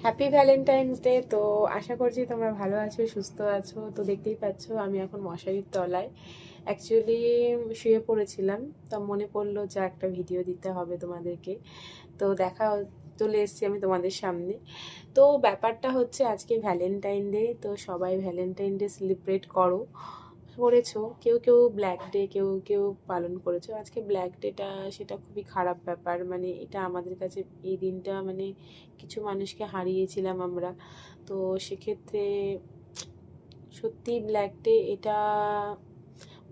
Happy Valentine's day. তো আশা করছি তোমরা ভালো আছো, সুস্থ আছো। তো দেখতেই পাচ্ছ আমি এখন মশারির তলায় অ্যাকচুয়ালি শুয়ে পড়েছিলাম। তো মনে পড়লো যে একটা ভিডিও দিতে হবে তোমাদেরকে। তো চলে এসেছি আমি তোমাদের সামনে। তো ব্যাপারটা হচ্ছে আজকে ভ্যালেন্টাইন ডে। তো সবাই ভ্যালেন্টাইন ডে সেলিব্রেট করেছো। কেউ কেউ ব্ল্যাক ডে কেউ কেউ পালন করেছো। আজকে ব্ল্যাক ডেটা সেটা খুবই খারাপ ব্যাপার। মানে এটা আমাদের কাছে এই দিনটা মানে কিছু মানুষকে হারিয়েছিলাম আমরা। তো সেক্ষেত্রে সত্যি ব্ল্যাক ডে এটা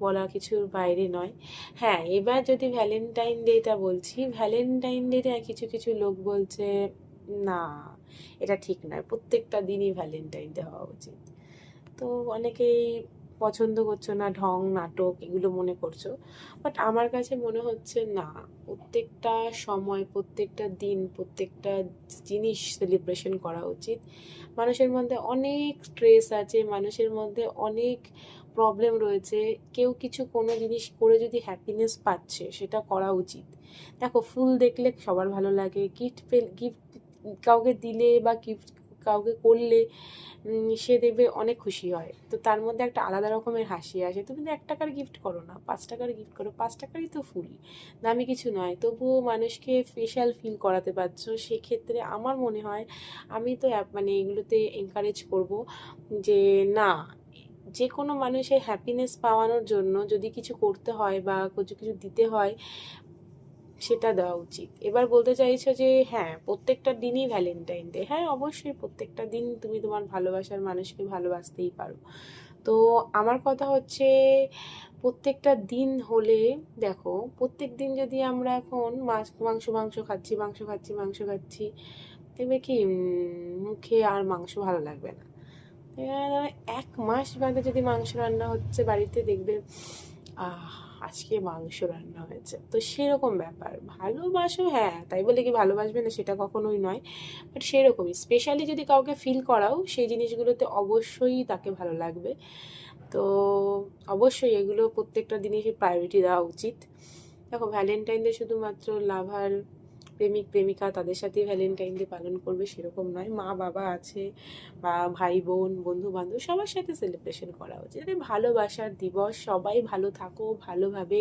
বলা কিছুর বাইরে নয়। হ্যাঁ, এবার যদি ভ্যালেন্টাইন ডেটা বলছি, ভ্যালেন্টাইন ডেটা কিছু কিছু লোক বলছে না, এটা ঠিক নয়, প্রত্যেকটা দিনই ভ্যালেন্টাইন ডে হওয়া উচিত। তো অনেকেই পছন্দ করছো না, ঢং নাটক এগুলো মনে করছো। বাট আমার কাছে মনে হচ্ছে না, প্রত্যেকটা সময় প্রত্যেকটা দিন প্রত্যেকটা জিনিস সেলিব্রেশন করা উচিত। মানুষের মধ্যে অনেক স্ট্রেস আছে, মানুষের মধ্যে অনেক প্রবলেম রয়েছে। কেউ কিছু কোনো জিনিস করে যদি হ্যাপিনেস পাচ্ছে সেটা করা উচিত। দেখো, ফুল দেখলে সবার ভালো লাগে, গিফট কাউকে দিলে বা গিফট কাউকে করলে সে দেখবে অনেক খুশি হয়। তো তার মধ্যে একটা আলাদা রকমের হাসি আসে। তুমি তো 1 টাকার গিফট করো না, 5 টাকার গিফট করো, 5 টাকারই তো ফুল, দামি কিছু নয়, তবুও মানুষকে স্পেশাল ফিল করাতে পারছো। সেক্ষেত্রে আমার মনে হয় আমি তো মানে এগুলোতে এনকারেজ করব যে না, যে কোনো মানুষের হ্যাপিনেস পাওয়ানোর জন্য যদি কিছু করতে হয় বা কিছু কিছু দিতে হয় সেটা দেওয়া উচিত। এবার বলতে চাইছো যে হ্যাঁ, প্রত্যেকটা দিনই ভ্যালেন্টাইন ডে। হ্যাঁ, অবশ্যই প্রত্যেকটা দিন তুমি তোমার ভালোবাসার মানুষকে ভালোবাসতেই পারো। তো আমার কথা হচ্ছে প্রত্যেকটা দিন হলে, দেখো প্রত্যেক দিন যদি আমরা এখন মাংস খাচ্ছি, দেখবে কি মুখে আর মাংস ভালো লাগবে না। এবার 1 মাস বাদে যদি মাংস রান্না হচ্ছে বাড়িতে, দেখবে আহ আজকে মাংস রান্না হয়েছে। তো সেরকম ব্যাপার, ভালোবাসো হ্যাঁ, তাই বলে কি ভালোবাসবে না সেটা কখনোই নয়। বাট সেরকমই স্পেশালি যদি কাউকে ফিল করাও, সেই জিনিসগুলোতে অবশ্যই তাকে ভালো লাগবে। তো অবশ্যই এগুলো প্রত্যেকটা জিনিসই প্রায়োরিটি দেওয়া উচিত। দেখো, ভ্যালেন্টাইন ডে শুধুমাত্র লাভার, প্রেমিক প্রেমিকা তাদের সাথেই ভ্যালেন্টাইন ডে পালন করবে সেরকম নয়। মা বাবা আছে বা ভাই বোন বন্ধু বান্ধব সবার সাথে সেলিব্রেশন করা উচিত। এটা ভালোবাসার দিবস, সবাই ভালো থাকো, ভালোভাবে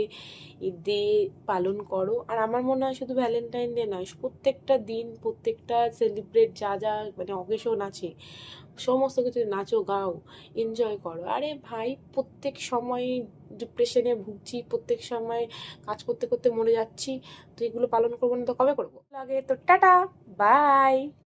ঈদ দিয়ে পালন করো। আর আমার মনে হয় শুধু ভ্যালেন্টাইন ডে নয়, প্রত্যেকটা দিন প্রত্যেকটা সেলিব্রেট যা যা মানে অকেশন আছে সমস্ত কিছু নাচো, গাও, এনজয় করো। আরে ভাই, প্রত্যেক সময় ডিপ্রেশনে ভুগছি, প্রত্যেক সময় কাজ করতে করতে মরে যাচ্ছি, তো এগুলো পালন করবো না তো কবে করবো? লাগে তো টাটা, বাই।